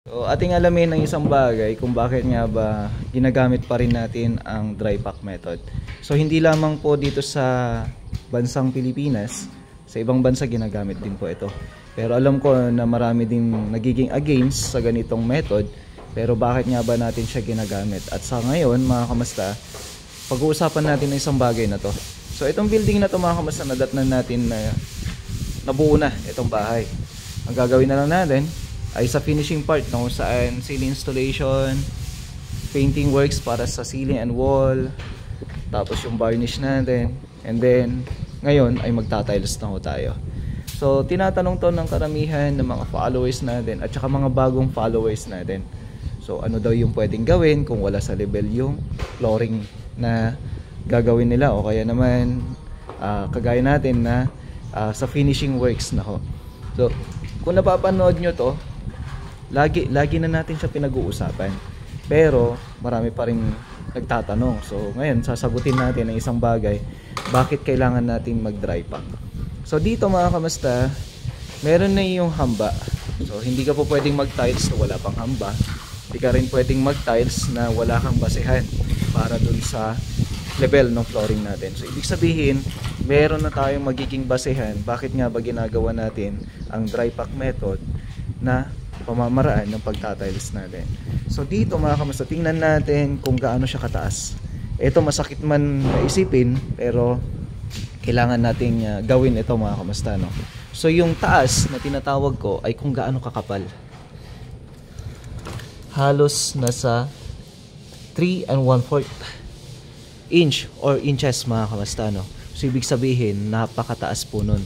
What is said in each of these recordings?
So, ating alamin ang isang bagay kung bakit nga ba ginagamit pa rin natin ang dry pack method. So, hindi lamang po dito sa bansang Pilipinas, sa ibang bansa ginagamit din po ito. Pero alam ko na marami din nagiging against sa ganitong method. Pero bakit nga ba natin siya ginagamit? At sa ngayon, mga kamasta, pag-uusapan natin ang isang bagay na to. So, itong building na to, mga kamasta, nadatnan natin na nabuo na itong bahay. Ang gagawin na lang natin ay sa finishing part kung saan ceiling installation, painting works para sa ceiling and wall, tapos yung varnish natin, and then ngayon ay magta-tiles na ho tayo. So tinatanong to ng karamihan ng mga followers natin at saka mga bagong followers natin. So ano daw yung pwedeng gawin kung wala sa level yung flooring na gagawin nila, o kaya naman kagaya natin na sa finishing works na ho. So kung napapanood nyo to, lagi na natin siya pinag-uusapan, pero marami pa rin nagtatanong. So ngayon sasagutin natin ang isang bagay, bakit kailangan natin mag dry pack. So dito, mga kamasta, meron na yung hamba. So hindi ka po pwedeng mag tiles na wala pang hamba, hindi ka rin pwedeng mag tiles na wala kang basehan para dun sa level ng flooring natin. So ibig sabihin, meron na tayong magiging basehan bakit nga ba ginagawa natin ang dry pack method na pamamaraan ng pagtatiles natin. So dito, mga kamasta, tingnan natin kung gaano siya kataas. Ito masakit man naisipin, pero kailangan nating gawin ito, mga kamasta, no? So yung taas na tinatawag ko ay kung gaano kakapal. Halos nasa 3 1/4 inch or inches, mga kamasta, no? So ibig sabihin, napakataas po nun.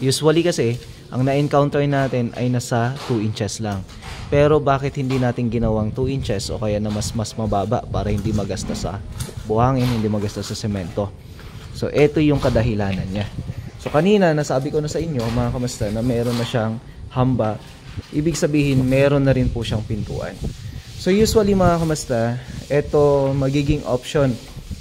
Usually kasi ang na-encounter natin ay nasa 2 inches lang. Pero bakit hindi natin ginawang 2 inches o kaya na mas mababa para hindi magasta sa buhangin, hindi magasta sa semento? So ito yung kadahilanan niya. So kanina nasabi ko na sa inyo, mga kamasta, na meron na siyang hamba. Ibig sabihin meron na rin po siyang pintuan. So usually, mga kamasta, ito magiging option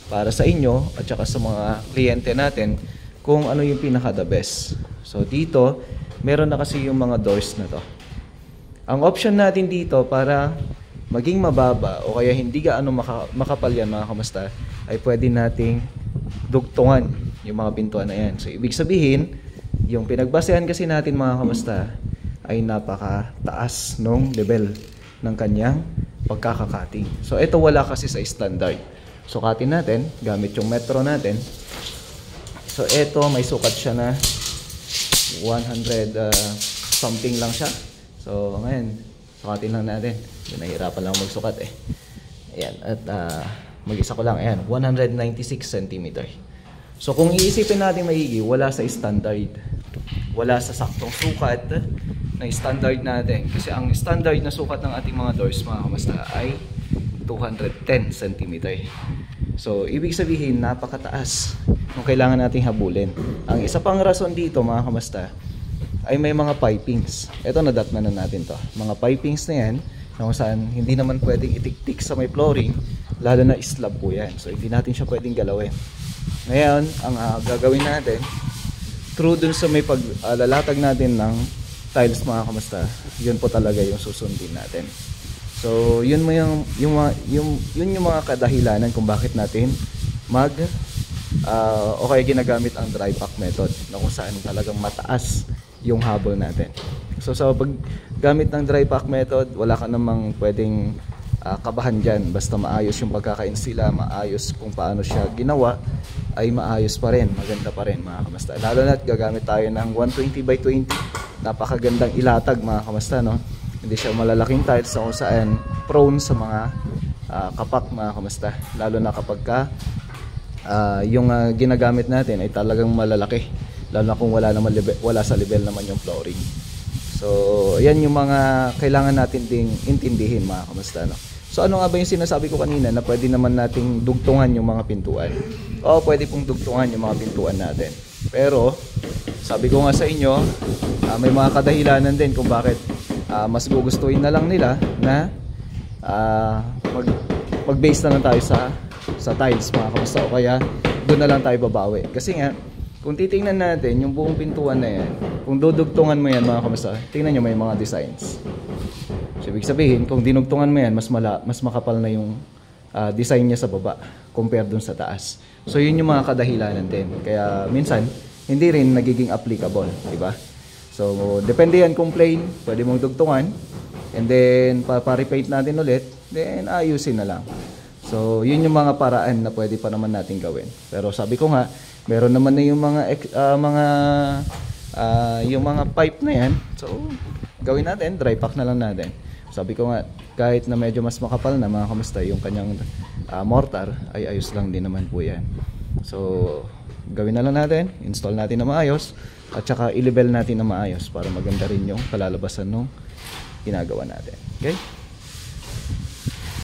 para sa inyo at saka sa mga kliyente natin kung ano yung pinaka the best. So dito meron na kasi yung mga doors na to. Ang option natin dito para maging mababa o kaya hindi gaano makapal yan, mga kamasta, ay pwede nating dugtungan yung mga pintuan na yan. So ibig sabihin, yung pinagbasehan kasi natin, mga kamasta, ay napakataas nung level ng kanyang pagkakakating. So ito wala kasi sa standard. Sukatin natin gamit yung metro natin. So ito may sukat siya na 100 something lang siya. So ngayon sukatin lang natin. Nahihirapan lang magsukat eh. Ayan, at mag-isa ko lang. Ayan, 196 cm. So kung iisipin natin maigi, wala sa standard, wala sa saktong sukat na standard natin. Kasi ang standard na sukat ng ating mga doors, mga kamasta, ay 210 cm. So ibig sabihin, napakataas kung kailangan nating habulin. Ang isa pang rason dito, mga kamasta, ay may mga pipings. Ito, nadatnan na natin to. Mga pipings na yan, kung saan hindi naman pwedeng itik-tik sa may flooring, lalo na slab po yan. So hindi natin siya pwedeng galawin. Ngayon, ang gagawin natin, through dun sa may paglalatag natin ng tiles, mga kamasta, yun po talaga yung susundin natin. So yun yung mga kadahilanan kung bakit natin o kaya ginagamit ang dry pack method, na kung saan talagang mataas yung habol natin. So sa paggamit ng dry pack method, wala ka namang pwedeng kabahan dyan. Basta maayos yung pagkakainsila, maayos kung paano siya ginawa, ay maayos pa rin, maganda pa rin, mga kamasta. Lalo na't gagamit tayo ng 120 by 20. Napakagandang ilatag, mga kamasta, no? Hindi siya malalaking tiles, kung saan prone sa mga kapak, mga kamasta. Lalo na kapag yung ginagamit natin ay talagang malalaki, lalo na kung wala sa level naman yung flooring. So yan yung mga kailangan natin ding intindihin, mga kamasta, no? So ano nga ba yung sinasabi ko kanina na pwede naman nating dugtungan yung mga pintuan? Oo, pwede pong dugtungan yung mga pintuan natin, pero sabi ko nga sa inyo, may mga kadahilanan din kung bakit mas gugustuhin na lang nila na mag-base na lang tayo sa tiles, mga kamasta, o kaya doon na lang tayo babawi. Kasi nga, kung titingnan natin yung buong pintuan na yan, kung dudugtungan mo yan, mga kamasta, tingnan nyo, may mga designs. So ibig sabihin, kung dinugtungan mo yan, mas makapal na yung design niya sa baba compared dun sa taas. So yun yung mga kadahilanan din. Kaya minsan, hindi rin nagiging applicable, di ba? So depende yan kung plain, pwede mong dugtungan, and then pa-repaint natin ulit, then ayusin na lang. So yun yung mga paraan na pwede pa naman natin gawin. Pero sabi ko nga, meron naman na yung yung mga pipe na yan. So gawin natin, dry pack na lang natin. Sabi ko nga, kahit na medyo mas makapal na mga kamusta, yung kanyang mortar ay ayos lang din naman po yan. So gawin na lang natin, install natin na maayos, at saka i-level natin na maayos para maganda rin yung kalalabasan ng ginagawa natin. Okay?